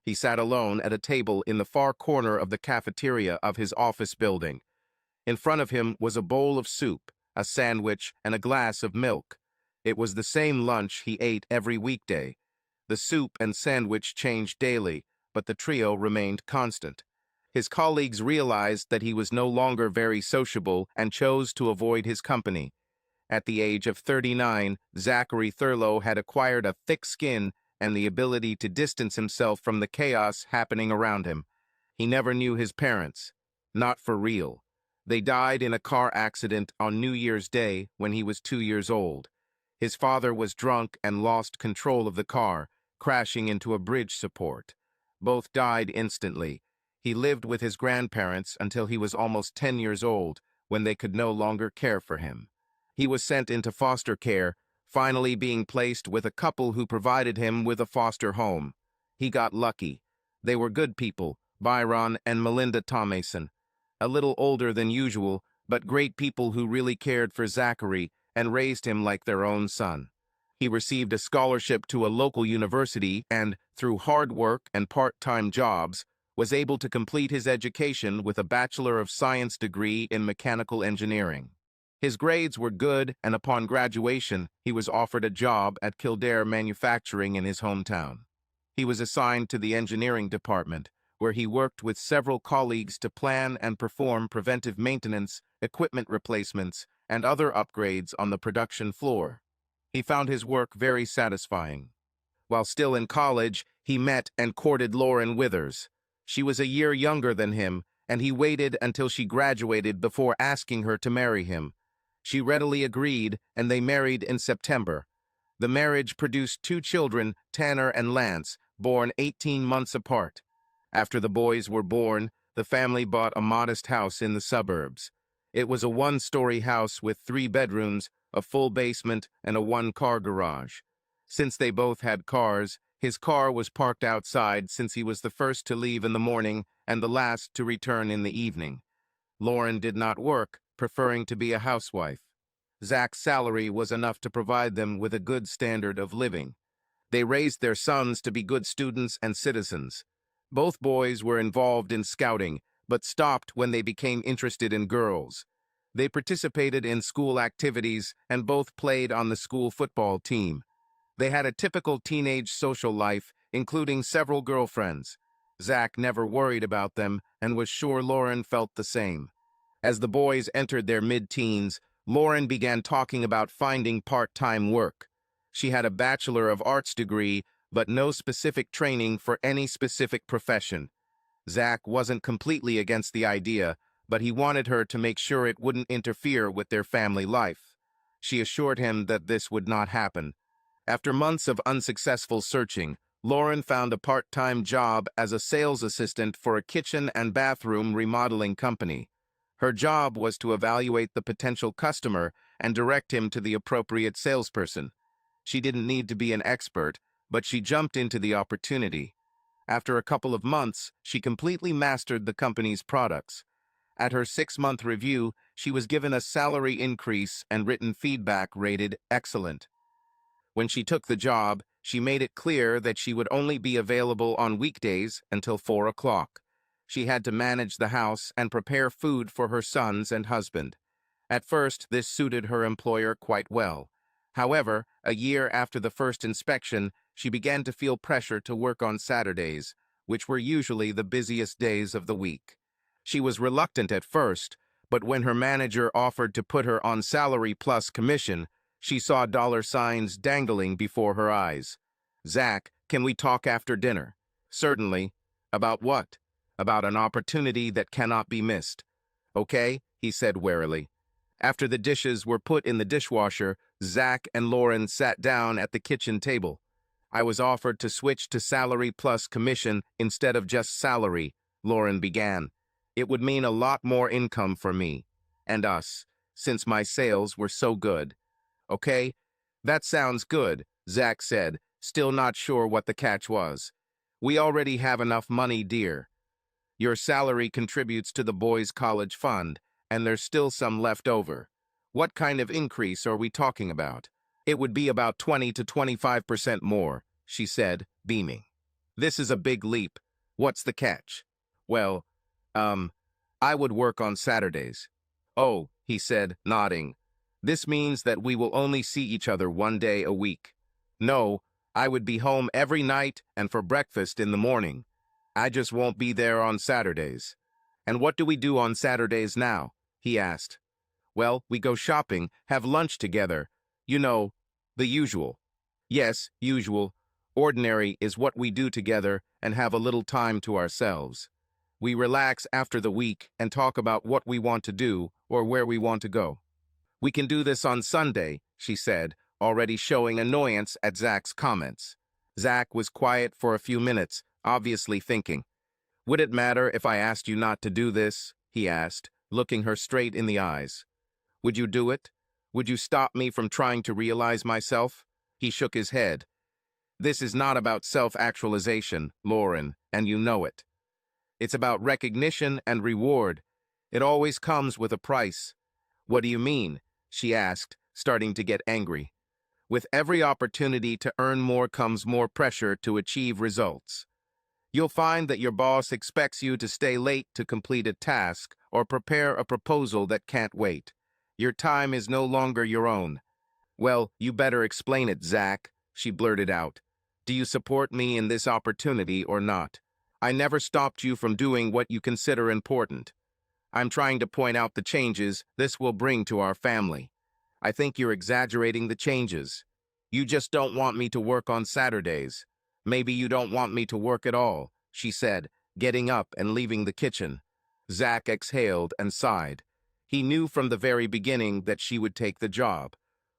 He sat alone at a table in the far corner of the cafeteria of his office building. In front of him was a bowl of soup, a sandwich, and a glass of milk. It was the same lunch he ate every weekday. The soup and sandwich changed daily, but the trio remained constant. His colleagues realized that he was no longer very sociable and chose to avoid his company. At the age of 39, Zachary Thurlow had acquired a thick skin and the ability to distance himself from the chaos happening around him. He never knew his parents. Not for real. They died in a car accident on New Year's Day when he was 2 years old. His father was drunk and lost control of the car, crashing into a bridge support. Both died instantly. He lived with his grandparents until he was almost 10 years old, when they could no longer care for him. He was sent into foster care, finally being placed with a couple who provided him with a foster home. He got lucky. They were good people, Byron and Melinda Thomason. A little older than usual, but great people who really cared for Zachary and raised him like their own son. He received a scholarship to a local university and, through hard work and part-time jobs, was able to complete his education with a Bachelor of Science degree in mechanical engineering. His grades were good, and upon graduation, he was offered a job at Kildare Manufacturing in his hometown. He was assigned to the engineering department, where he worked with several colleagues to plan and perform preventive maintenance, equipment replacements, and other upgrades on the production floor. He found his work very satisfying. While still in college, he met and courted Lauren Withers. She was a year younger than him, and he waited until she graduated before asking her to marry him. She readily agreed, and they married in September. The marriage produced 2 children, Tanner and Lance, born 18 months apart. After the boys were born, the family bought a modest house in the suburbs. It was a 1-story house with 3 bedrooms, a full basement, and a 1-car garage. Since they both had cars, his car was parked outside since he was the first to leave in the morning and the last to return in the evening. Lauren did not work, preferring to be a housewife. Zach's salary was enough to provide them with a good standard of living. They raised their sons to be good students and citizens. Both boys were involved in scouting, but stopped when they became interested in girls. They participated in school activities and both played on the school football team. They had a typical teenage social life, including several girlfriends. Zach never worried about them and was sure Lauren felt the same. As the boys entered their mid-teens, Lauren began talking about finding part-time work. She had a Bachelor of Arts degree, but no specific training for any specific profession. Zach wasn't completely against the idea, but he wanted her to make sure it wouldn't interfere with their family life. She assured him that this would not happen. After months of unsuccessful searching, Lauren found a part-time job as a sales assistant for a kitchen and bathroom remodeling company. Her job was to evaluate the potential customer and direct him to the appropriate salesperson. She didn't need to be an expert, but she jumped into the opportunity. After a couple of months, she completely mastered the company's products. At her 6-month review, she was given a salary increase and written feedback rated excellent. When she took the job, she made it clear that she would only be available on weekdays until 4 o'clock. She had to manage the house and prepare food for her sons and husband. At first, this suited her employer quite well. However, a year after the first inspection, she began to feel pressure to work on Saturdays, which were usually the busiest days of the week. She was reluctant at first, but when her manager offered to put her on salary plus commission, she saw dollar signs dangling before her eyes. "Zach, can we talk after dinner?" "Certainly." "About what?" "About an opportunity that cannot be missed." "Okay," he said warily. After the dishes were put in the dishwasher, Zach and Lauren sat down at the kitchen table. "I was offered to switch to salary plus commission instead of just salary," Lauren began. "It would mean a lot more income for me and us, since my sales were so good." "Okay, that sounds good," Zach said, still not sure what the catch was. "We already have enough money, dear. Your salary contributes to the boys' college fund, and there's still some left over. What kind of increase are we talking about?" "It would be about 20 to 25% more," she said, beaming. This is a big leap. What's the catch? Well, um, I would work on Saturdays. Oh, he said, nodding. This means that we will only see each other one day a week. No, I would be home every night and for breakfast in the morning. I just won't be there on Saturdays. And what do we do on Saturdays now? He asked. Well, we go shopping, have lunch together. You know, the usual. Yes, usual. Ordinary is what we do together and have a little time to ourselves. We relax after the week and talk about what we want to do or where we want to go. We can do this on Sunday, she said, already showing annoyance at Zach's comments. Zach was quiet for a few minutes, obviously thinking. Would it matter if I asked you not to do this? He asked, looking her straight in the eyes. Would you do it? Would you stop me from trying to realize myself? He shook his head. This is not about self-actualization, Lauren, and you know it. It's about recognition and reward. It always comes with a price. What do you mean? She asked, starting to get angry. With every opportunity to earn more comes more pressure to achieve results. You'll find that your boss expects you to stay late to complete a task or prepare a proposal that can't wait. Your time is no longer your own. Well, you better explain it, Zach, she blurted out. Do you support me in this opportunity or not? I never stopped you from doing what you consider important. I'm trying to point out the changes this will bring to our family. I think you're exaggerating the changes. You just don't want me to work on Saturdays. Maybe you don't want me to work at all, she said, getting up and leaving the kitchen. Zach exhaled and sighed. He knew from the very beginning that she would take the job.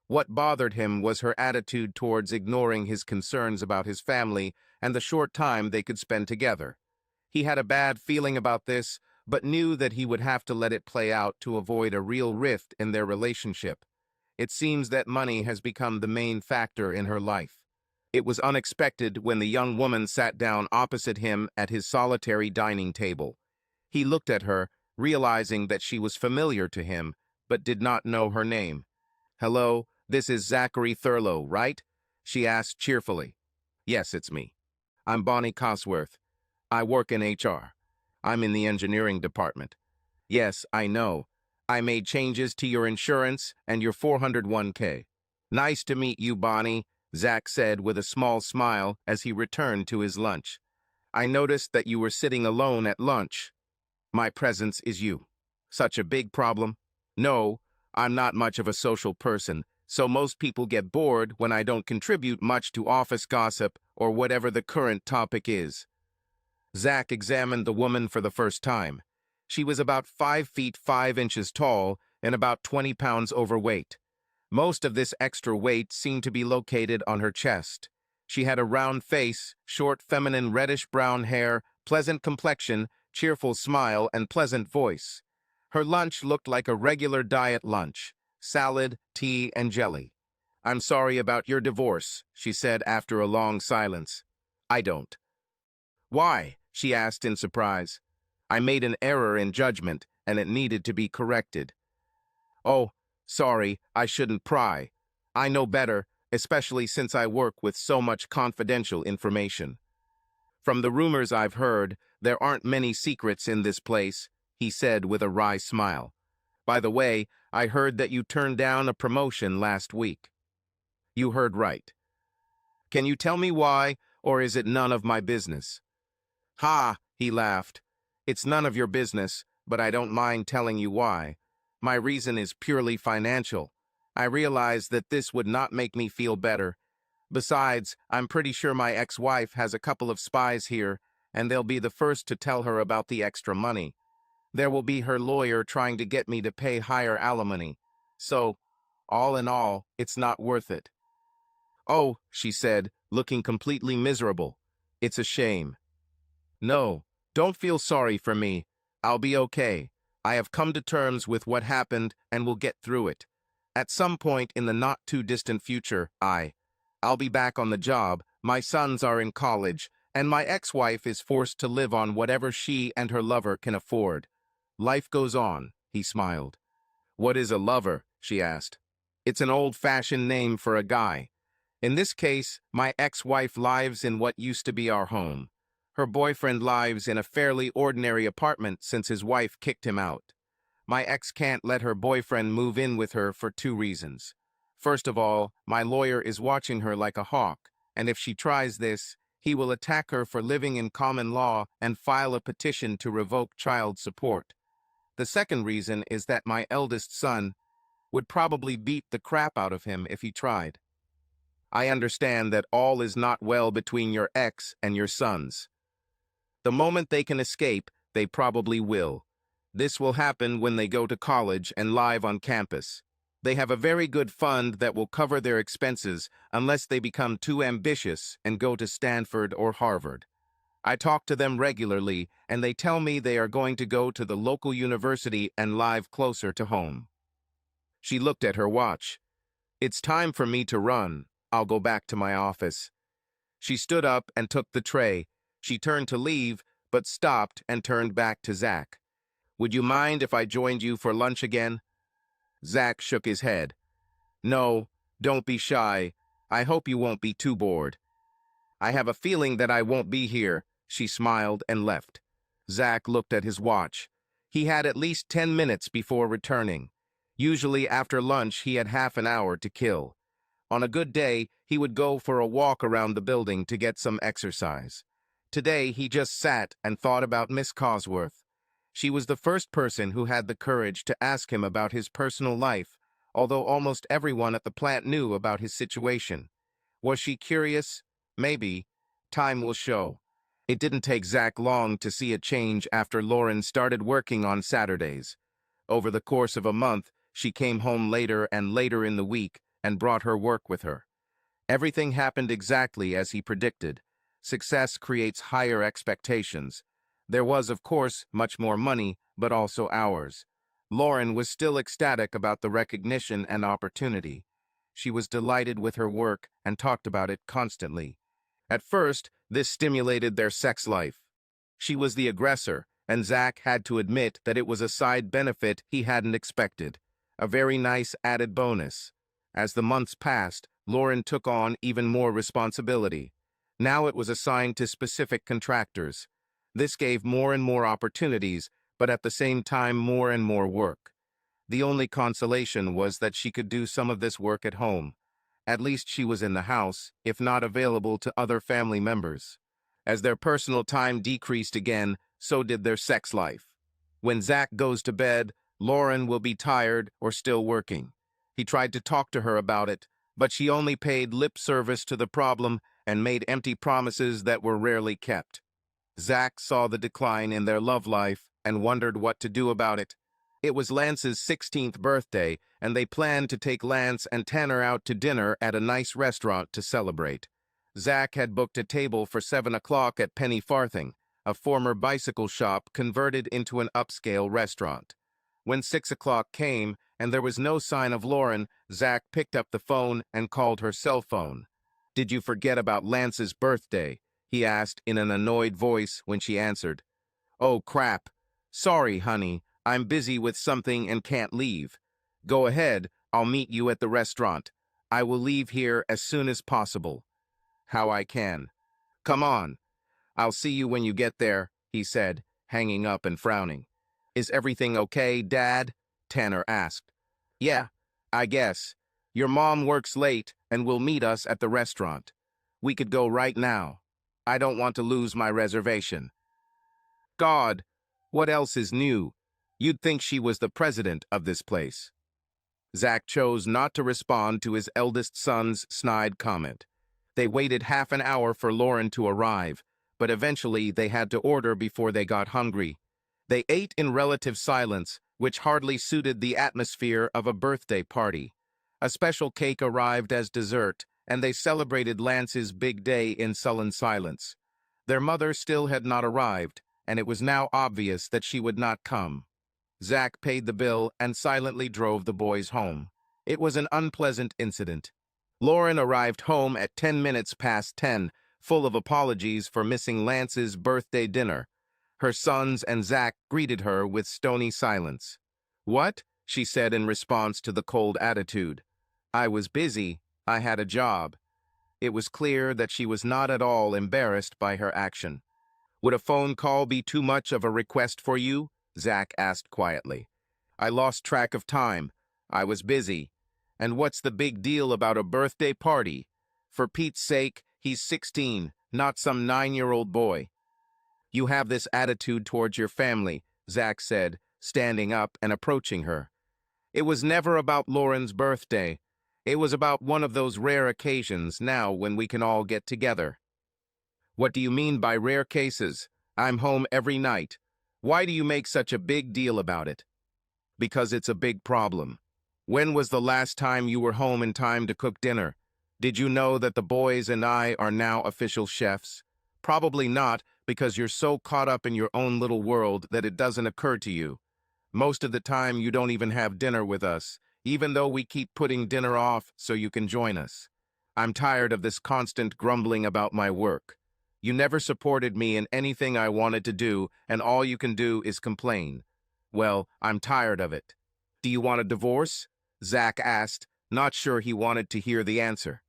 What bothered him was her attitude towards ignoring his concerns about his family and the short time they could spend together. He had a bad feeling about this, but knew that he would have to let it play out to avoid a real rift in their relationship. It seems that money has become the main factor in her life. It was unexpected when the young woman sat down opposite him at his solitary dining table. He looked at her, realizing that she was familiar to him, but did not know her name. Hello, this is Zachary Thurlow, right? She asked cheerfully. Yes, it's me. I'm Bonnie Cosworth. I work in HR. I'm in the engineering department. Yes, I know. I made changes to your insurance and your 401k. Nice to meet you, Bonnie, Zach said with a small smile as he returned to his lunch. I noticed that you were sitting alone at lunch. My presence is you. Such a big problem? No, I'm not much of a social person, so most people get bored when I don't contribute much to office gossip or whatever the current topic is. Zach examined the woman for the first time. She was about 5 feet 5 inches tall and about 20 pounds overweight. Most of this extra weight seemed to be located on her chest. She had a round face, short feminine reddish-brown hair, pleasant complexion, cheerful smile, and pleasant voice. Her lunch looked like a regular diet lunch: salad, tea, and jelly. I'm sorry about your divorce, she said after a long silence. I don't. Why? She asked in surprise. I made an error in judgment, and it needed to be corrected. Oh, sorry, I shouldn't pry. I know better, especially since I work with so much confidential information. From the rumors I've heard, there aren't many secrets in this place, he said with a wry smile. By the way, I heard that you turned down a promotion last week. You heard right. Can you tell me why, or is it none of my business? Ha, he laughed. It's none of your business, but I don't mind telling you why. My reason is purely financial. I realize that this would not make me feel better. Besides, I'm pretty sure my ex-wife has a couple of spies here, and they'll be the first to tell her about the extra money. There will be her lawyer trying to get me to pay higher alimony. So, all in all, it's not worth it. Oh, she said, looking completely miserable. It's a shame. No, don't feel sorry for me. I'll be okay. I have come to terms with what happened and will get through it. At some point in the not-too-distant future, I'll be back on the job, my sons are in college, and my ex-wife is forced to live on whatever she and her lover can afford. Life goes on, he smiled. What is a lover? She asked. It's an old-fashioned name for a guy. In this case, my ex-wife lives in what used to be our home. Her boyfriend lives in a fairly ordinary apartment since his wife kicked him out. My ex can't let her boyfriend move in with her for two reasons. First of all, my lawyer is watching her like a hawk, and if she tries this, he will attack her for living in common law and file a petition to revoke child support. The second reason is that my eldest son would probably beat the crap out of him if he tried. I understand that all is not well between your ex and your sons. The moment they can escape, they probably will. This will happen when they go to college and live on campus. They have a very good fund that will cover their expenses unless they become too ambitious and go to Stanford or Harvard. I talk to them regularly, and they tell me they are going to go to the local university and live closer to home. She looked at her watch. It's time for me to run. I'll go back to my office. She stood up and took the tray. She turned to leave, but stopped and turned back to Zach. Would you mind if I joined you for lunch again? Zach shook his head. No, don't be shy. I hope you won't be too bored. I have a feeling that I won't be here. She smiled and left. Zach looked at his watch. He had at least 10 minutes before returning. Usually after lunch he had half an hour to kill. On a good day, he would go for a walk around the building to get some exercise. Today he just sat and thought about Miss Cosworth. She was the first person who had the courage to ask him about his personal life, although almost everyone at the plant knew about his situation. Was she curious? Maybe. Time will show. It didn't take Zach long to see a change after Lauren started working on Saturdays. Over the course of a month, she came home later and later in the week and brought her work with her. Everything happened exactly as he predicted. Success creates higher expectations. There was, of course, much more money, but also hours. Lauren was still ecstatic about the recognition and opportunity. She was delighted with her work and talked about it constantly. At first, this stimulated their sex life. She was the aggressor, and Zach had to admit that it was a side benefit he hadn't expected. A very nice added bonus. As the months passed, Lauren took on even more responsibility. Now it was assigned to specific contractors. This gave more and more opportunities, but at the same time more and more work. The only consolation was that she could do some of this work at home. At least she was in the house, if not available to other family members. As their personal time decreased again, so did their sex life. When Zach goes to bed, Lauren will be tired or still working. He tried to talk to her about it, but she only paid lip service to the problem and made empty promises that were rarely kept. Zach saw the decline in their love life and wondered what to do about it. It was Lance's 16th birthday, and they planned to take Lance and Tanner out to dinner at a nice restaurant to celebrate. Zach had booked a table for 7 o'clock at Penny Farthing, a former bicycle shop converted into an upscale restaurant. When 6 o'clock came and there was no sign of Lauren, Zach picked up the phone and called her cell phone. "Did you forget about Lance's birthday?" he asked in an annoyed voice when she answered. "Oh, crap. Sorry, honey. I'm busy with something and can't leave. Go ahead. I'll meet you at the restaurant. I will leave here as soon as possible." "How I can." "Come on. I'll see you when you get there," he said, hanging up and frowning. "Is everything okay, Dad?" Tanner asked. "Yeah, I guess. Your mom works late and will meet us at the restaurant. We could go right now. I don't want to lose my reservation." God, what else is new? You'd think she was the president of this place. Zach chose not to respond to his eldest son's snide comment. They waited half an hour for Lauren to arrive, but eventually they had to order before they got hungry. They ate in relative silence, which hardly suited the atmosphere of a birthday party. A special cake arrived as dessert, and they celebrated Lance's big day in sullen silence. Their mother still had not arrived, and it was now obvious that she would not come. Zach paid the bill and silently drove the boys home. It was an unpleasant incident. Lauren arrived home at 10 minutes past 10, full of apologies for missing Lance's birthday dinner. Her sons and Zach greeted her with stony silence. "What?" she said in response to the cold attitude. "I was busy. I had a job." it was clear that she was not at all embarrassed by her action. "Would a phone call be too much of a request for you?" Zach asked quietly. "I lost track of time. I was busy. And what's the big deal about a birthday party? For Pete's sake, he's 16, not some 9-year-old boy." "You have this attitude towards your family," Zach said, standing up and approaching her. "It was never about Lauren's birthday. It was about one of those rare occasions now when we can all get together." "What do you mean by rare cases? I'm home every night. Why do you make such a big deal about it?" "Because it's a big problem. When was the last time you were home in time to cook dinner? Did you know that the boys and I are now official chefs? Probably not, because you're so caught up in your own little world that it doesn't occur to you. Most of the time you don't even have dinner with us, even though we keep putting dinner off so you can join us. I'm tired of this constant grumbling about my work. You never supported me in anything I wanted to do, and all you can do is complain. Well, I'm tired of it." "Do you want a divorce?" Zach asked, not sure he wanted to hear the answer.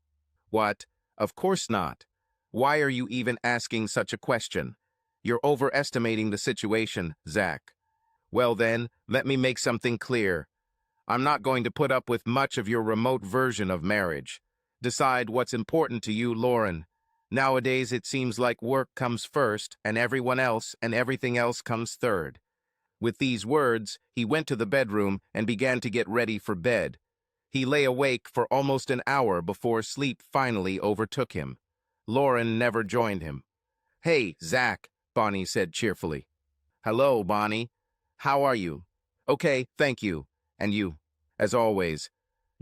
"What? Of course not. Why are you even asking such a question? You're overestimating the situation, Zach." "Well then, let me make something clear. I'm not going to put up with much of your remote version of marriage. Decide what's important to you, Lauren. Nowadays it seems like work comes first, and everyone else and everything else comes third." With these words, he went to the bedroom and began to get ready for bed. He lay awake for almost an hour before sleep finally overtook him. Lauren never joined him. "Hey, Zach," Bonnie said cheerfully. "Hello, Bonnie. How are you?" "Okay, thank you. And you?" "As always.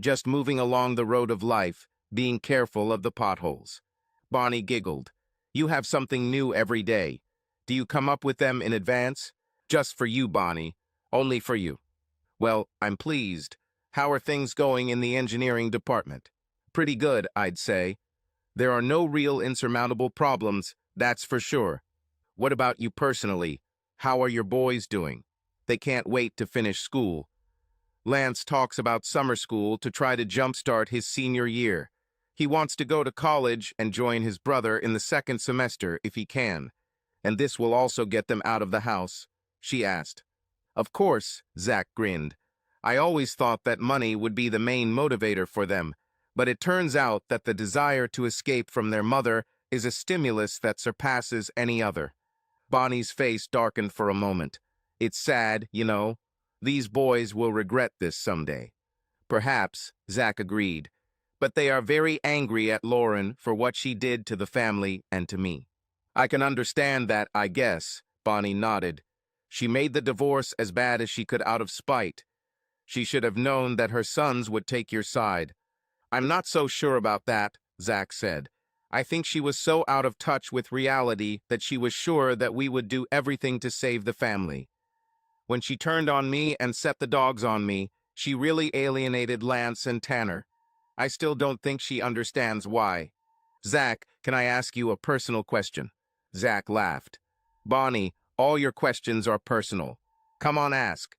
Just moving along the road of life, being careful of the potholes." Bonnie giggled. "You have something new every day. Do you come up with them in advance?" "Just for you, Bonnie. Only for you." "Well, I'm pleased. How are things going in the engineering department?" "Pretty good, I'd say. There are no real insurmountable problems, that's for sure." "What about you personally? How are your boys doing?" "They can't wait to finish school. Lance talks about summer school to try to jumpstart his senior year. He wants to go to college and join his brother in the second semester if he can. And this will also get them out of the house," she asked. "Of course," Zach grinned. "I always thought that money would be the main motivator for them, but it turns out that the desire to escape from their mother is a stimulus that surpasses any other." Bonnie's face darkened for a moment. "It's sad, you know. These boys will regret this someday." "Perhaps," Zach agreed, "but they are very angry at Lauren for what she did to the family and to me." "I can understand that, I guess," Bonnie nodded. "She made the divorce as bad as she could out of spite. She should have known that her sons would take your side." "I'm not so sure about that," Zach said. "I think she was so out of touch with reality that she was sure that we would do everything to save the family. When she turned on me and set the dogs on me, she really alienated Lance and Tanner. I still don't think she understands why." "Zach, can I ask you a personal question?" Zach laughed. "Bonnie, all your questions are personal. Come on, ask.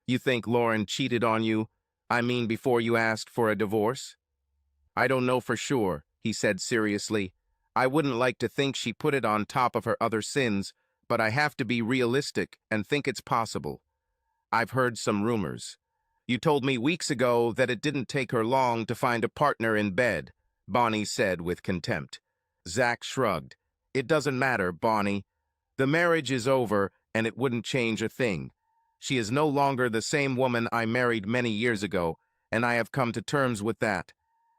You think Lauren cheated on you? I mean, before you asked for a divorce?" "I don't know for sure," he said seriously. "I wouldn't like to think she put it on top of her other sins, but I have to be realistic and think it's possible. I've heard some rumors. You told me weeks ago that it didn't take her long to find a partner in bed," Bonnie said with contempt. Zach shrugged. "It doesn't matter, Bonnie. The marriage is over, and it wouldn't change a thing. She is no longer the same woman I married many years ago, and I have come to terms with that.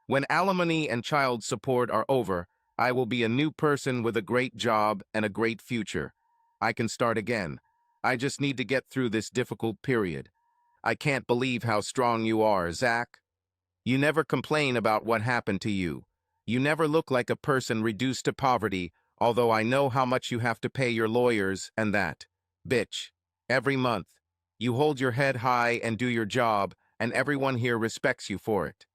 When alimony and child support are over, I will be a new person with a great job and a great future. I can start again. I just need to get through this difficult period." "I can't believe how strong you are, Zach. You never complain about what happened to you. You never look like a person reduced to poverty, although I know how much you have to pay your lawyers and that. Bitch. Every month. You hold your head high and do your job, and everyone here respects you for it."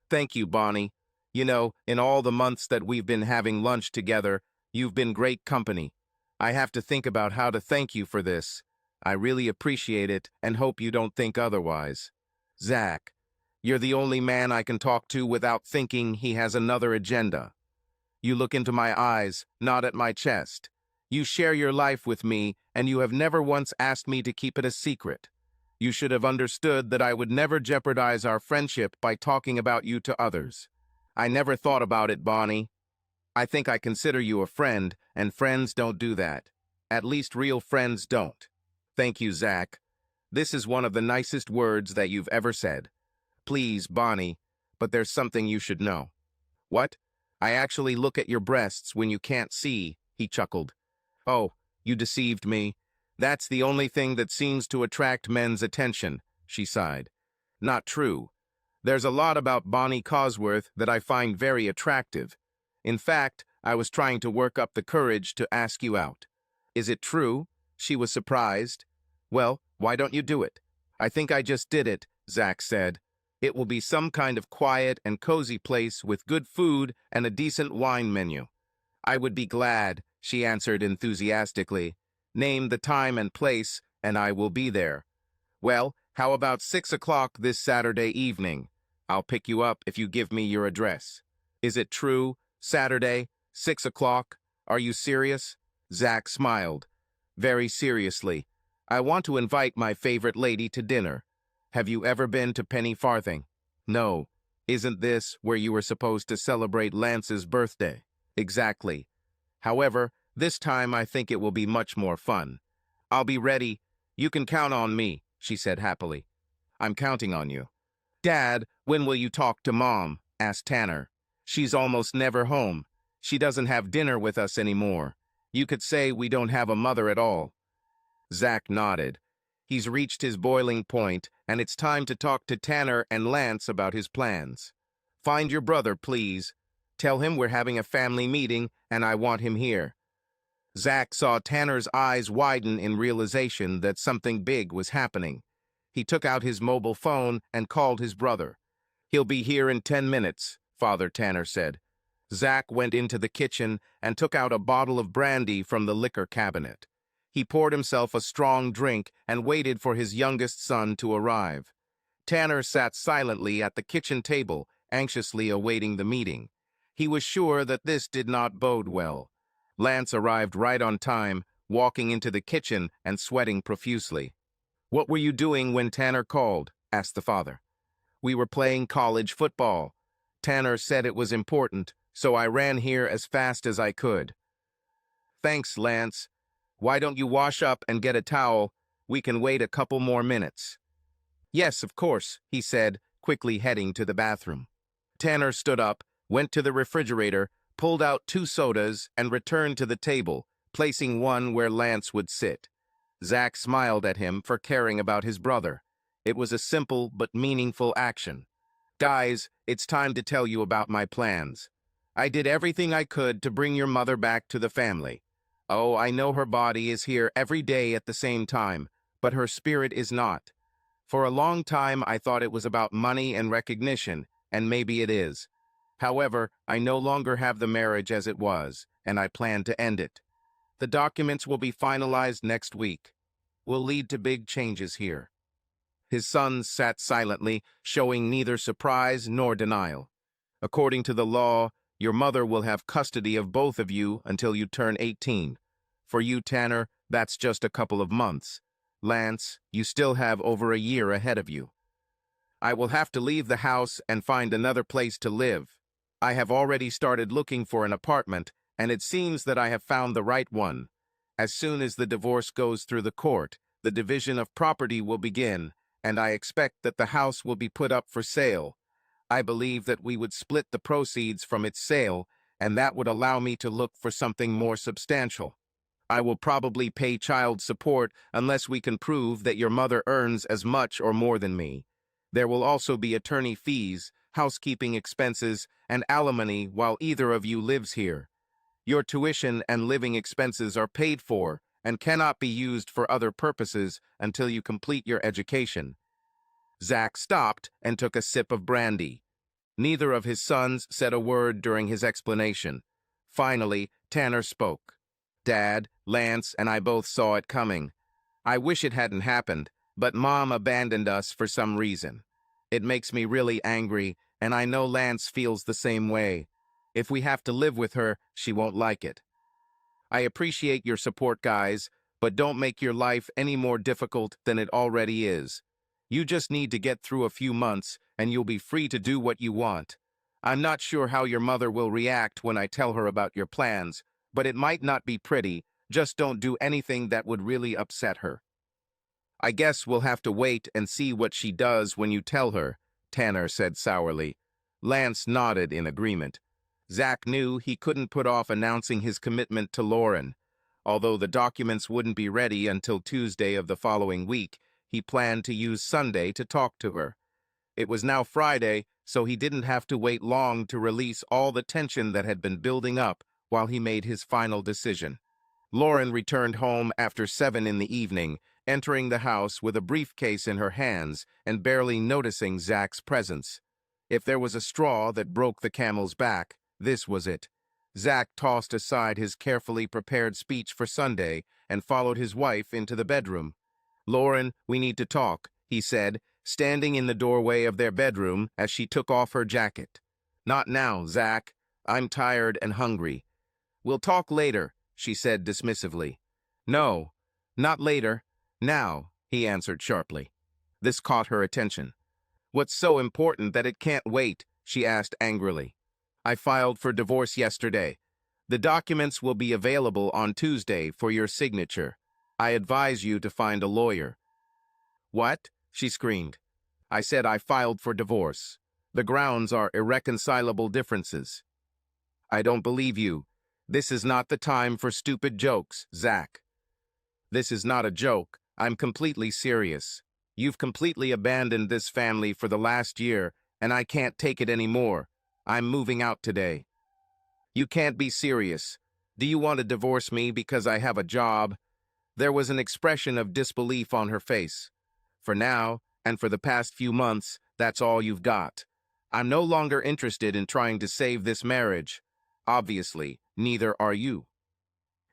"Thank you, Bonnie. You know, in all the months that we've been having lunch together, you've been great company. I have to think about how to thank you for this. I really appreciate it and hope you don't think otherwise." "Zach, you're the only man I can talk to without thinking he has another agenda." You look into my eyes, not at my chest. You share your life with me, and you have never once asked me to keep it a secret. You should have understood that I would never jeopardize our friendship by talking about you to others. I never thought about it, Bonnie. I think I consider you a friend, and friends don't do that. At least real friends don't. Thank you, Zach. This is one of the nicest words that you've ever said. Please, Bonnie, but there's something you should know. What? I actually look at your breasts when you can't see, he chuckled. Oh, you deceived me. That's the only thing that seems to attract men's attention, she sighed. Not true. There's a lot about Bonnie Cosworth that I find very attractive. In fact, I was trying to work up the courage to ask you out. Is it true? She was surprised. Well, why don't you do it? I think I just did it, Zach said. It will be some kind of quiet and cozy place with good food and a decent wine menu. I would be glad, she answered enthusiastically. Name the time and place, and I will be there. Well, how about 6 o'clock this Saturday evening? I'll pick you up if you give me your address. Is it true? Saturday, 6 o'clock? Are you serious? Zach smiled. Very seriously. I want to invite my favorite lady to dinner. Have you ever been to Penny Farthing? No. Isn't this where you were supposed to celebrate Lance's birthday? Exactly. However, this time I think it will be much more fun. I'll be ready. You can count on me, she said happily. I'm counting on you. Dad, when will you talk to Mom? Asked Tanner. She's almost never home. She doesn't have dinner with us anymore. You could say we don't have a mother at all. Zach nodded. He's reached his boiling point, and it's time to talk to Tanner and Lance about his plans. Find your brother, please. Tell him we're having a family meeting, and I want him here. Zach saw Tanner's eyes widen in realization that something big was happening. He took out his mobile phone and called his brother. He'll be here in 10 minutes, Father Tanner said. Zach went into the kitchen and took out a bottle of brandy from the liquor cabinet. He poured himself a strong drink and waited for his youngest son to arrive. Tanner sat silently at the kitchen table, anxiously awaiting the meeting. He was sure that this did not bode well. Lance arrived right on time, walking into the kitchen and sweating profusely. What were you doing when Tanner called? Asked the father. We were playing college football. Tanner said it was important, so I ran here as fast as I could. Thanks, Lance. Why don't you wash up and get a towel? We can wait a couple more minutes. Yes, of course, he said, quickly heading to the bathroom. Tanner stood up, went to the refrigerator, pulled out 2 sodas, and returned to the table, placing one where Lance would sit. Zach smiled at him for caring about his brother. It was a simple but meaningful action. Guys, it's time to tell you about my plans. I did everything I could to bring your mother back to the family. Oh, I know her body is here every day at the same time, but her spirit is not. For a long time, I thought it was about money and recognition, and maybe it is. However, I no longer have the marriage as it was, and I plan to end it. The documents will be finalized next week. Will lead to big changes here. His sons sat silently, showing neither surprise nor denial. According to the law, your mother will have custody of both of you until you turn 18. For you, Tanner, that's just a couple of months. Lance, you still have over a year ahead of you. I will have to leave the house and find another place to live. I have already started looking for an apartment, and it seems that I have found the right one. As soon as the divorce goes through the court, the division of property will begin, and I expect that the house will be put up for sale. I believe that we would split the proceeds from its sale, and that would allow me to look for something more substantial. I will probably pay child support unless we can prove that your mother earns as much or more than me. There will also be attorney fees, housekeeping expenses, and alimony while either of you lives here. Your tuition and living expenses are paid for and cannot be used for other purposes until you complete your education. Zach stopped and took a sip of brandy. Neither of his sons said a word during his explanation. Finally, Tanner spoke. Dad, Lance, and I both saw it coming. I wish it hadn't happened, but Mom abandoned us for some reason. It makes me really angry, and I know Lance feels the same way. If we have to live with her, she won't like it. I appreciate your support, guys, but don't make your life any more difficult than it already is. You just need to get through a few months, and you'll be free to do what you want. I'm not sure how your mother will react when I tell her about your plans, but it might not be pretty. Just don't do anything that would really upset her. I guess we'll have to wait and see what she does when you tell her, Tanner said sourly. Lance nodded in agreement. Zach knew he couldn't put off announcing his commitment to Lauren. Although the documents wouldn't be ready until Tuesday of the following week, he planned to use Sunday to talk to her. It was now Friday, so he didn't have to wait long to release all the tension that had been building up while he made his final decision. Lauren returned home after 7 in the evening, entering the house with a briefcase in her hands and barely noticing Zach's presence. If there was a straw that broke the camel's back, this was it. Zach tossed aside his carefully prepared speech for Sunday and followed his wife into the bedroom. "Lauren, we need to talk," he said, standing in the doorway of their bedroom as she took off her jacket. "Not now, Zach. I'm tired and hungry." "We'll talk later," she said dismissively. "No, not later. Now," he answered sharply. This caught her attention. "What's so important that it can't wait?" she asked angrily. "I filed for divorce yesterday. The documents will be available on Tuesday for your signature. I advise you to find a lawyer." "What?" she screamed. "I said I filed for divorce. The grounds are irreconcilable differences." "I don't believe you. This is not the time for stupid jokes, Zach." "This is not a joke. I'm completely serious. You've completely abandoned this family for the last year, and I can't take it anymore. I'm moving out today." "You can't be serious. Do you want to divorce me because I have a job?" There was an expression of disbelief on her face. "For now, and for the past few months, that's all you've got. I'm no longer interested in trying to save this marriage. Obviously, neither are you."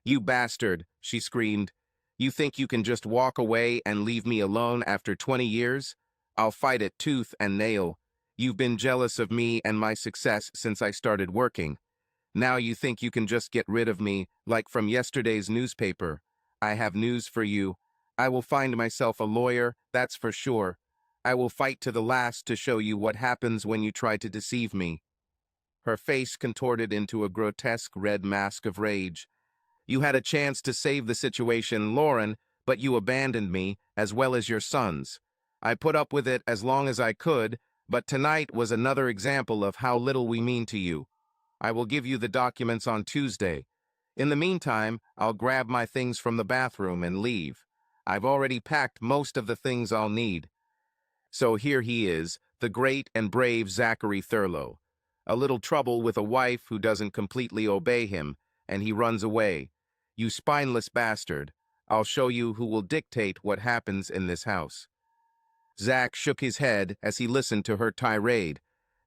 "You bastard," she screamed. "You think you can just walk away and leave me alone after 20 years? I'll fight it tooth and nail. You've been jealous of me and my success since I started working. Now you think you can just get rid of me, like from yesterday's newspaper. I have news for you. I will find myself a lawyer, that's for sure. I will fight to the last to show you what happens when you try to deceive me." Her face contorted into a grotesque red mask of rage. "You had a chance to save the situation, Lauren, but you abandoned me, as well as your sons. I put up with it as long as I could, but tonight was another example of how little we mean to you. I will give you the documents on Tuesday. In the meantime, I'll grab my things from the bathroom and leave. I've already packed most of the things I'll need." So here he is, the great and brave Zachary Thurlow. A little trouble with a wife who doesn't completely obey him, and he runs away. "You spineless bastard. I'll show you who will dictate what happens in this house." Zach shook his head as he listened to her tirade.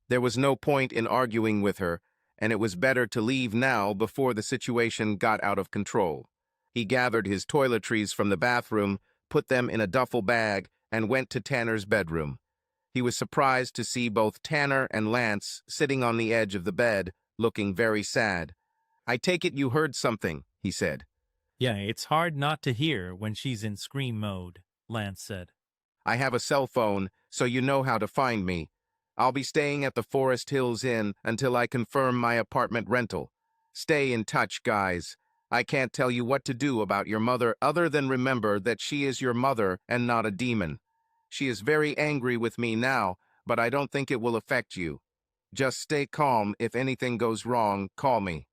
There was no point in arguing with her, and it was better to leave now before the situation got out of control. He gathered his toiletries from the bathroom, put them in a duffel bag, and went to Tanner's bedroom. He was surprised to see both Tanner and Lance sitting on the edge of the bed, looking very sad. "I take it you heard something," he said. "Yeah, it's hard not to hear when she's in scream mode," Lance said. "I have a cell phone, so you know how to find me. I'll be staying at the Forest Hills Inn until I confirm my apartment rental. Stay in touch, guys. I can't tell you what to do about your mother other than remember that she is your mother and not a demon. She is very angry with me now, but I don't think it will affect you. Just stay calm. If anything goes wrong, call me."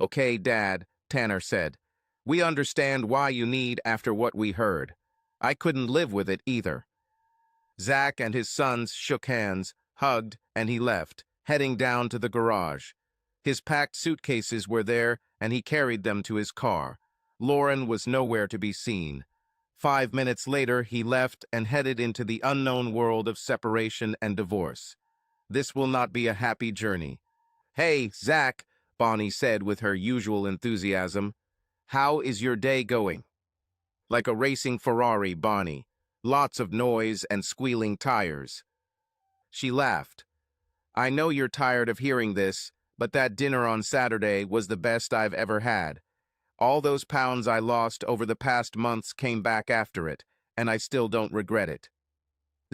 "Okay, Dad," Tanner said. "We understand why you need after what we heard. I couldn't live with it either." Zach and his sons shook hands, hugged, and he left, heading down to the garage. His packed suitcases were there, and he carried them to his car. Lauren was nowhere to be seen. 5 minutes later, he left and headed into the unknown world of separation and divorce. This will not be a happy journey. "Hey, Zach," Bonnie said with her usual enthusiasm. "How is your day going?" "Like a racing Ferrari, Bonnie. Lots of noise and squealing tires." She laughed. "I know you're tired of hearing this, but that dinner on Saturday was the best I've ever had. All those pounds I lost over the past months came back after it, and I still don't regret it."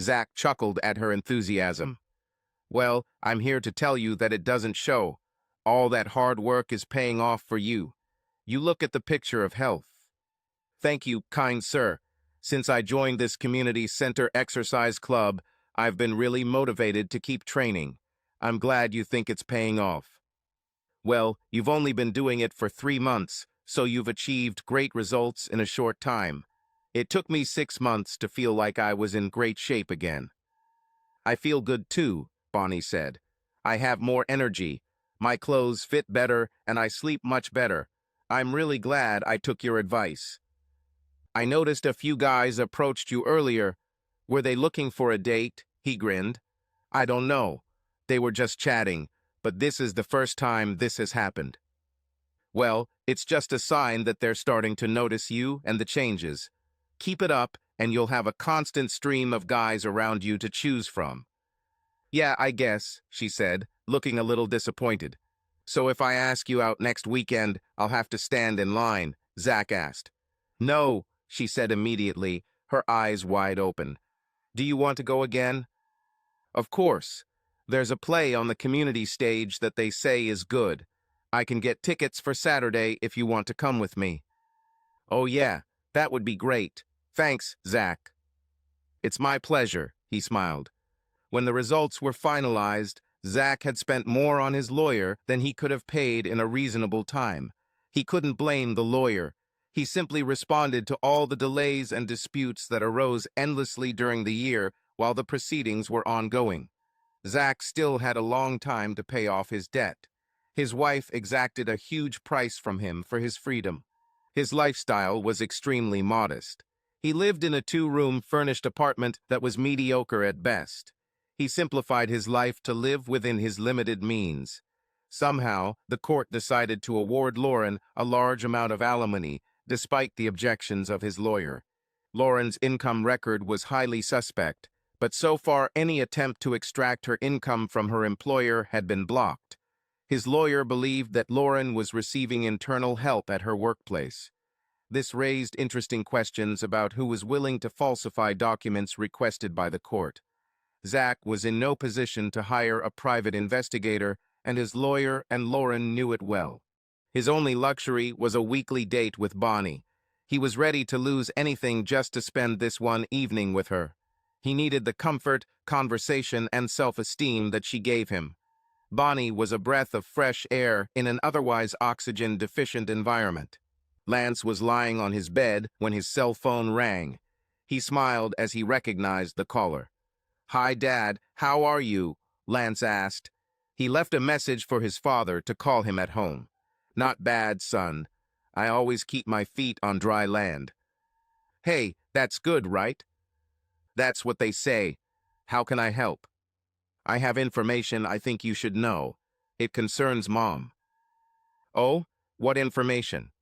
Zach chuckled at her enthusiasm. "Well, I'm here to tell you that it doesn't show. All that hard work is paying off for you. You look at the picture of health." "Thank you, kind sir. Since I joined this community center exercise club, I've been really motivated to keep training. I'm glad you think it's paying off." "Well, you've only been doing it for 3 months, so you've achieved great results in a short time. It took me 6 months to feel like I was in great shape again." "I feel good too," Bonnie said. "I have more energy, my clothes fit better, and I sleep much better. I'm really glad I took your advice." "I noticed a few guys approached you earlier. Were they looking for a date?" He grinned. "I don't know. They were just chatting, but this is the first time this has happened." "Well, it's just a sign that they're starting to notice you and the changes. Keep it up, and you'll have a constant stream of guys around you to choose from." "Yeah, I guess," she said, looking a little disappointed. "So if I ask you out next weekend, I'll have to stand in line?" Zach asked. "No," she said immediately, her eyes wide open. "Do you want to go again?" "Of course. There's a play on the community stage that they say is good. I can get tickets for Saturday if you want to come with me." "Oh yeah, that would be great. Thanks, Zach." "It's my pleasure," he smiled. When the results were finalized, Zach had spent more on his lawyer than he could have paid in a reasonable time. He couldn't blame the lawyer. He simply responded to all the delays and disputes that arose endlessly during the year while the proceedings were ongoing. Zach still had a long time to pay off his debt. His wife exacted a huge price from him for his freedom. His lifestyle was extremely modest. He lived in a 2-room furnished apartment that was mediocre at best. He simplified his life to live within his limited means. Somehow, the court decided to award Lauren a large amount of alimony, despite the objections of his lawyer. Lauren's income record was highly suspect, but so far any attempt to extract her income from her employer had been blocked. His lawyer believed that Lauren was receiving internal help at her workplace. This raised interesting questions about who was willing to falsify documents requested by the court. Zach was in no position to hire a private investigator, and his lawyer and Lauren knew it well. His only luxury was a weekly date with Bonnie. He was ready to lose anything just to spend this one evening with her. He needed the comfort, conversation, and self-esteem that she gave him. Bonnie was a breath of fresh air in an otherwise oxygen-deficient environment. Lance was lying on his bed when his cell phone rang. He smiled as he recognized the caller. "Hi, Dad. How are you?" Lance asked. He left a message for his father to call him at home. "Not bad, son. I always keep my feet on dry land." "Hey, that's good, right?" "That's what they say. How can I help?" "I have information I think you should know. It concerns Mom." "Oh? What information?"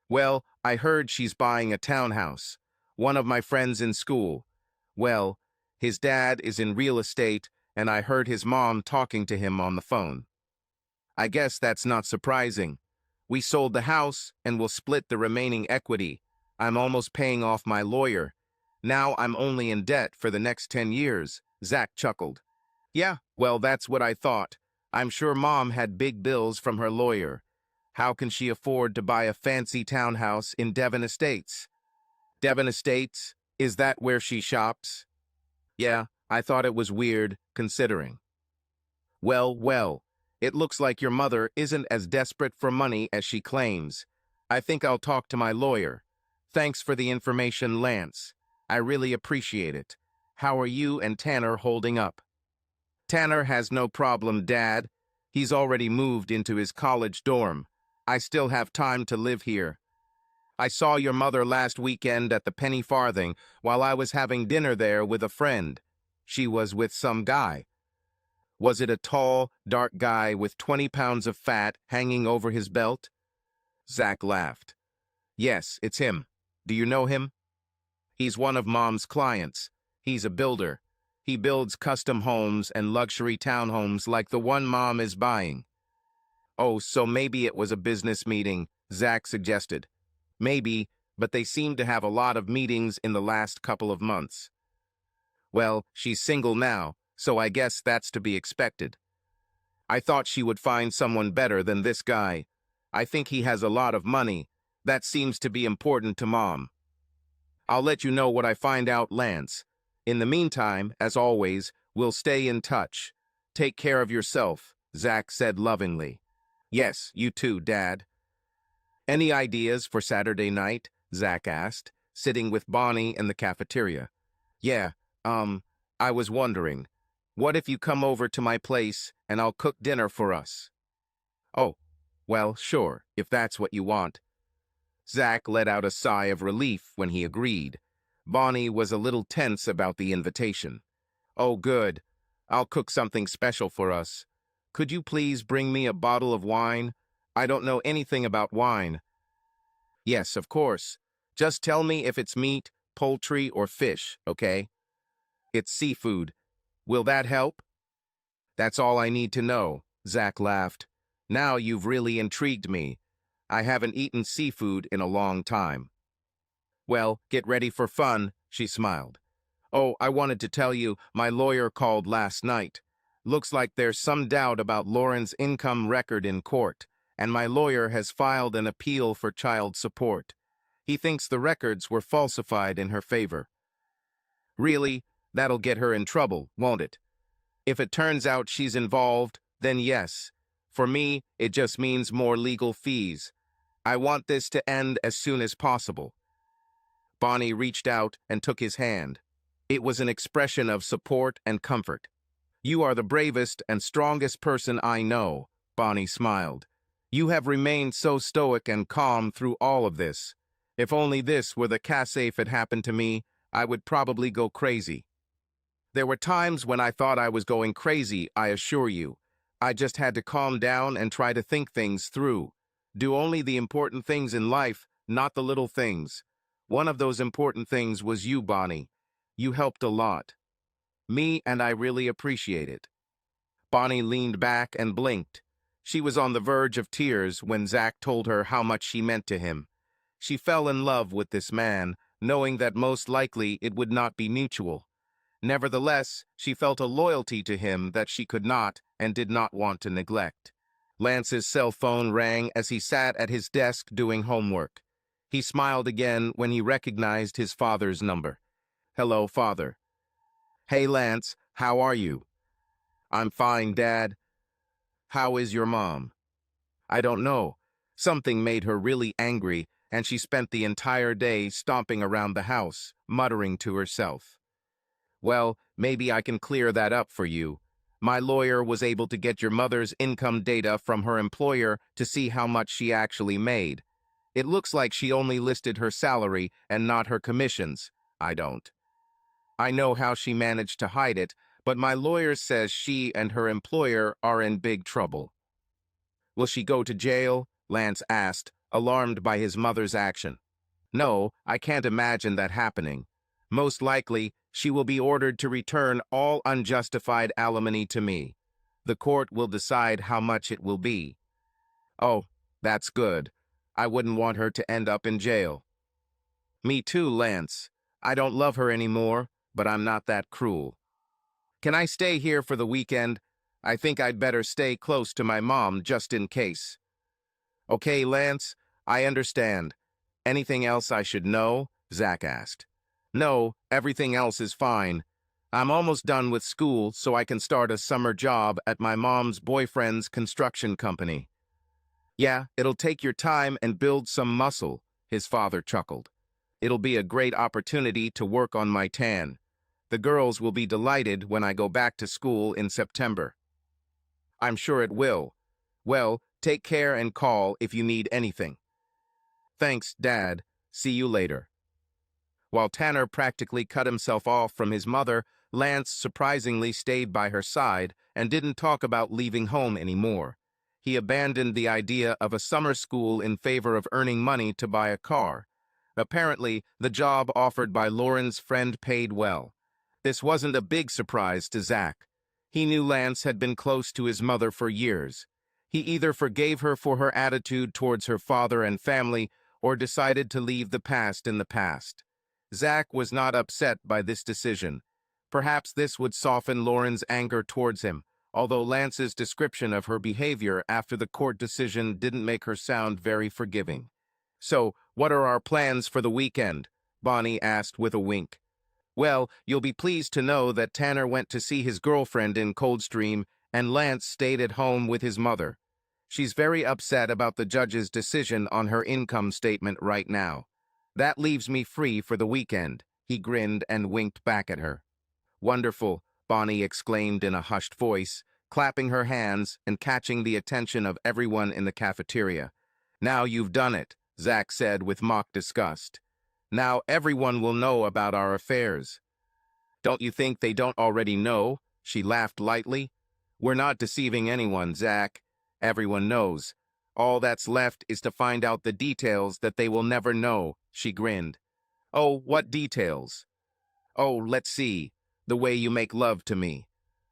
"Well, I heard she's buying a townhouse. One of my friends in school. Well, his dad is in real estate, and I heard his mom talking to him on the phone." "I guess that's not surprising. We sold the house and will split the remaining equity. I'm almost paying off my lawyer. Now I'm only in debt for the next 10 years, Zach chuckled. "Yeah, well, that's what I thought. I'm sure Mom had big bills from her lawyer. How can she afford to buy a fancy townhouse in Devon Estates?" "Devon Estates? Is that where she shops?" "Yeah, I thought it was weird, considering." Well, well, it looks like your mother isn't as desperate for money as she claims. I think I'll talk to my lawyer. Thanks for the information, Lance. I really appreciate it. How are you and Tanner holding up?" "Tanner has no problem, Dad. He's already moved into his college dorm. I still have time to live here. I saw your mother last weekend at the Penny Farthing while I was having dinner there with a friend. She was with some guy." "Was it a tall, dark guy with 20 pounds of fat hanging over his belt?" Zach laughed. "Yes, it's him. Do you know him?" "He's one of Mom's clients. He's a builder. He builds custom homes and luxury townhomes like the one Mom is buying." Oh, so maybe it was a business meeting, Zach suggested. Maybe, but they seem to have a lot of meetings in the last couple of months. Well, she's single now, so I guess that's to be expected. I thought she would find someone better than this guy. I think he has a lot of money. That seems to be important to Mom. I'll let you know what I find out, Lance. In the meantime, as always, we'll stay in touch. Take care of yourself, Zach said lovingly. Yes, you too, Dad. Any ideas for Saturday night? Zach asked, sitting with Bonnie in the cafeteria. Yeah, I was wondering, what if you come over to my place and I'll cook dinner for us? Oh, well, sure, if that's what you want. Zach let out a sigh of relief when he agreed. Bonnie was a little tense about the invitation. Oh, good. I'll cook something special for us. Could you please bring me a bottle of wine? I don't know anything about wine. Yes, of course. Just tell me if it's meat, poultry, or fish, okay? It's seafood. Will that help? That's all I need to know, Zach laughed. Now you've really intrigued me. I haven't eaten seafood in a long time. Well, get ready for fun, she smiled. Oh, I wanted to tell you, my lawyer called last night. Looks like there's some doubt about Lauren's income record in court, and my lawyer has filed an appeal for child support. He thinks the records were falsified in her favor. Really? That'll get her in trouble, won't it? If it turns out she's involved, then yes. For me, it just means more legal fees. I want this to end as soon as possible. Bonnie reached out and took his hand. It was an expression of support and comfort. You are the bravest and strongest person I know, Bonnie smiled. You have remained so stoic and calm through all of this. If only this were the casafe had happened to me, I would probably go crazy. There were times when I thought I was going crazy, I assure you. I just had to calm down and try to think things through. Do only the important things in life, not the little things. One of those important things was you, Bonnie. You helped a lot. Me, and I really appreciate it. Bonnie leaned back and blinked. She was on the verge of tears when Zach told her how much she meant to him. She fell in love with this man, knowing that most likely it would not be mutual. Nevertheless, she felt a loyalty to him that she could not and did not want to neglect. Lance's cell phone rang as he sat at his desk doing homework. He smiled again when he recognized his father's number. Hello, Father. Hey, Lance, how are you? I'm fine, Dad. How is your mom? I don't know. Something made her really angry, and she spent the entire day stomping around the house, muttering to herself. Well, maybe I can clear that up for you. My lawyer was able to get your mother's income data from her employer to see how much she actually made. It looks like she only listed her salary and not her commissions. I don't. I know how she managed to hide it, but my lawyer says she and her employer are in big trouble. Will she go to jail? Lance asked, alarmed by his mother's action. No, I can't imagine that happening. Most likely, she will be ordered to return all unjustified alimony to me. The court will decide how much it will be. Oh, that's good. I wouldn't want her to end up in jail. Me too, Lance. I don't love her anymore, but I'm not that cruel. Can I stay here for the weekend? I think I'd better stay close to my mom just in case. Okay, Lance, I understand. Anything else I should know? Zach asked. No, everything else is fine. I'm almost done with school so I can start a summer job at my mom's boyfriend's construction company. Yeah, it'll take your time and build some muscle, his father chuckled. It'll be a great opportunity to work on my tan. The girls will be delighted when I go back to school in September. I'm sure it will. Well, take care and call if you need anything. Thanks, Dad. See you later. While Tanner practically cut himself off from his mother, Lance surprisingly stayed by her side and didn't talk about leaving home anymore. He abandoned the idea of a summer school in favor of earning money to buy a car. Apparently, the job offered by Lauren's friend paid well. This wasn't a big surprise to Zach. He knew Lance had been close to his mother for years. He either forgave her for her attitude towards her father and family or decided to leave the past in the past. Zach was not upset by this decision. Perhaps this would soften Lauren's anger towards him, although Lance's description of her behavior after the court decision didn't make her sound very forgiving. "So, what are our plans for the weekend?" Bonnie asked with a wink. "Well, you'll be pleased to know that Tanner went to see his girlfriend in Coldstream and Lance stayed at home with his mother. She's very upset about the judge's decision on her income statement right now. That leaves me free for the weekend." He grinned and winked back at her. "Wonderful," Bonnie exclaimed in a hushed voice, clapping her hands and catching the attention of everyone in the cafeteria. "Now you've done it," Zach said with mock disgust. "Now everyone will know about our affairs." "Don't you think they don't already know?" She laughed lightly. "We're not deceiving anyone, Zach. Everyone knows. All that's left is to find out the details that they will never know," she grinned. "Oh, what details?" "Oh, let's see. The way you make love to me.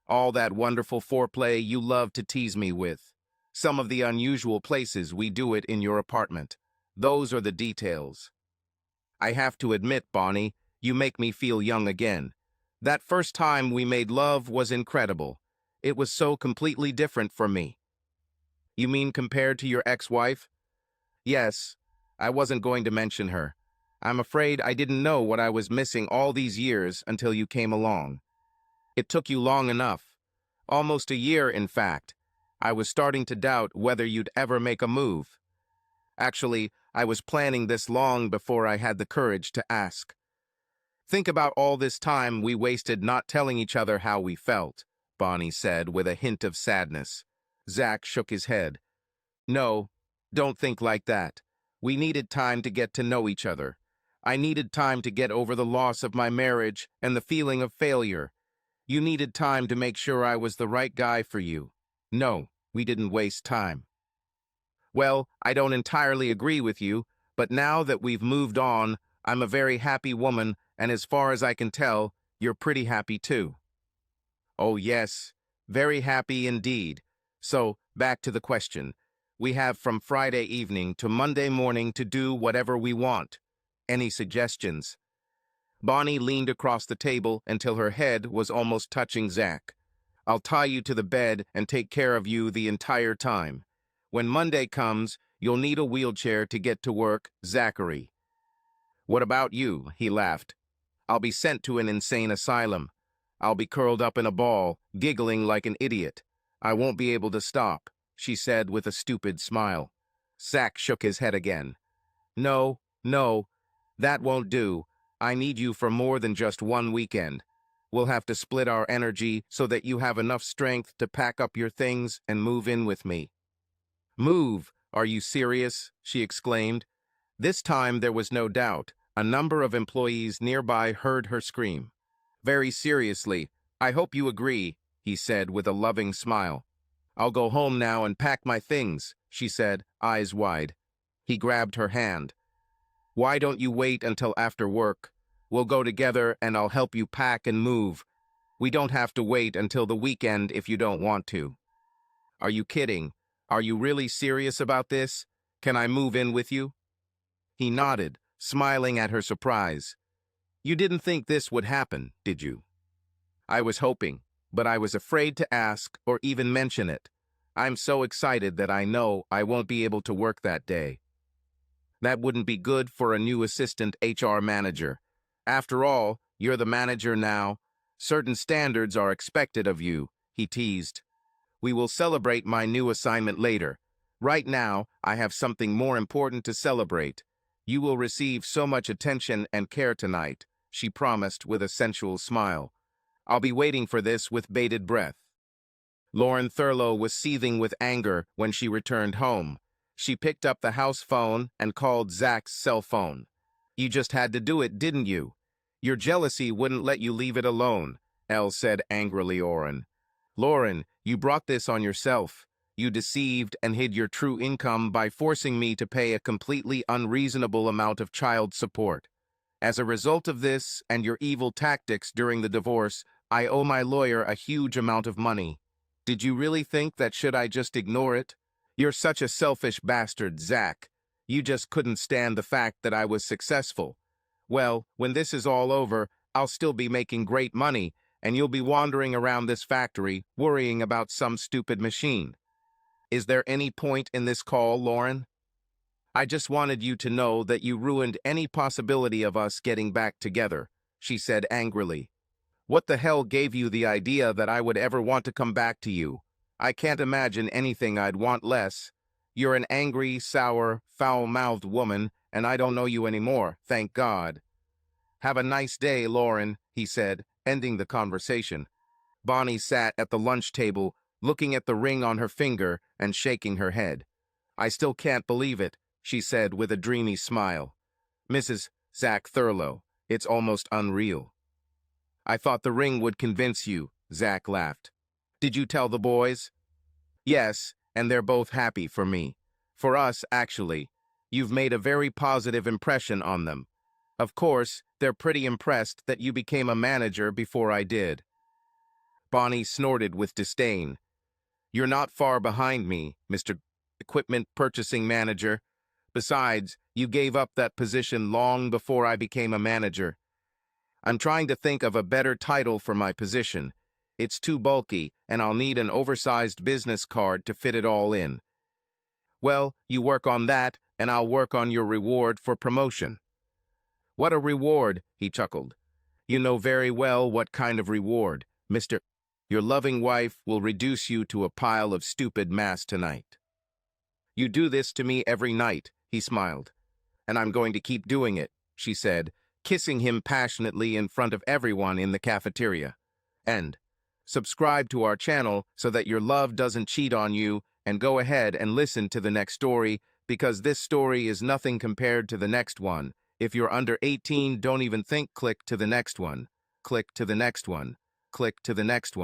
All that wonderful foreplay you love to tease me with. Some of the unusual places we do it in your apartment. Those are the details." "I have to admit, Bonnie, you make me feel young again. That first time we made love was incredible. It was so completely different for me." "You mean compared to your ex-wife?" "Yes, I wasn't going to mention her. I'm afraid I didn't know what I was missing all these years until you came along. It took you long enough. Almost a year, in fact. I was starting to doubt whether you'd ever make a move. Actually, I was planning this long before I had the courage to ask. Think about all this time we wasted not telling each other how we felt," Bonnie said with a hint of sadness. Zach shook his head. "No, don't think like that. We needed time to get to know each other. I needed time to get over the loss of my marriage and the feeling of failure. You needed time to make sure I was the right guy for you. No, we didn't waste time." "Well, I don't entirely agree with you, but now that we've moved on, I'm a very happy woman, and as far as I can tell, you're pretty happy too." "Oh, yes, very happy indeed. So, back to the question. We have from Friday evening to Monday morning to do whatever we want. Any suggestions?" Bonnie leaned across the table until her head was almost touching Zach. "I'll tie you to the bed and take care of you the entire time. When Monday comes, you'll need a wheelchair to get to work, Zachary." "What about you?" he laughed. "I'll be sent to an insane asylum. I'll be curled up in a ball, giggling like an idiot. I won't be able to stop," she said with a stupid smile. Zach shook his head again. "No, no, that won't do. I need you for more than just one weekend. We'll have to split our energy so that you have enough strength to pack up your things and move in with me." "Move? Are you serious?" she exclaimed. This time there was no doubt. A number of employees nearby heard her scream. "Very seriously, I hope you agree," he said with a loving smile. "I'll go home now and pack my things," she said, eyes wide. He grabbed her hand. "Why don't you wait until after work? We'll go together and I'll help you pack and move. We don't have to wait until the weekend if you don't want to." "Are you kidding? Are you really serious about this? Can I move in with you?" He nodded, smiling at her surprise. "You didn't think this would happen, did you?" "I was hoping, but I was afraid to ask or even mention it. I'm so excited that I know I won't be able to work that day." "That wouldn't be good for a new assistant HR manager. After all, you're the manager now. Certain standards are expected of you," he teased. "We will celebrate my new assignment later. Right now, I have something more important to celebrate. You will receive so much attention and care tonight," she promised with a sensual smile. "I'll be waiting for this with bated breath." Lauren Thurlow was seething with anger when she returned home. She picked up the house phone and called Zach's cell phone. "You just had to do it, didn't you? Your jealousy wouldn't let you leave it alone," Elle said angrily. Lauren, you brought this on yourself. You deceived and hid your true income by forcing me to pay a completely unreasonable amount of child support. As a result of this and your evil tactics during the divorce, I owe my lawyer a huge amount of money. Did you really think that should I just ignore it? You're such a selfish bastard, Zach. You just couldn't stand the fact that I was successful. Well, when this is all over, I'll still be making great money, and you'll be wandering around this factory, worrying about some stupid machine. Is there any point in this call, Lauren? I just wanted you to know that you ruined any possibility of us getting back together, she said angrily. What the hell gave you the idea that I would ever want to come back to you? I can't imagine anything I'd want less. You're an angry, sour, foul-mouthed woman, and I don't know you anymore, thank God. Have a nice day, Lauren, he said, ending the conversation. Bonnie sat at the lunch table, looking at the ring on her finger and shaking her head. I still can't believe it, she said with a dreamy smile. Mrs. Zach Thurlow, it's almost unreal. I thought the ring would convince you, Zach laughed. Did you tell the boys? Yes, and they're both happy for me. For us, actually. You've made a very positive impression on them. Of course, they're pretty impressed that you became a manager before I did. Bonnie snorted with disdain. You're not far behind me, Mr. Equipment Purchasing Manager. Besides, you gave up that position long before I became a manager. I'm trying to think of a better title for my position. It's too bulky, and I'll need an oversized business card to fit it all in. Well, you work on that, and I'll work on your reward for promotion. What a reward, he chuckled. You know very well what kind of reward, Mr. Your loving wife will reduce you to a pile of stupid mass tonight. You do this to me every night, he smiled. And I'm going to keep doing it, she said, kissing him passionately in front of everyone in the cafeteria. And subscribe to our channel so that your love doesn't cheat on you, and go ahead and listen to the next story, because this story is nothing compared to the next one. If you're under 18, don't even think, click to the next one. Click to the next one. Click to the next one.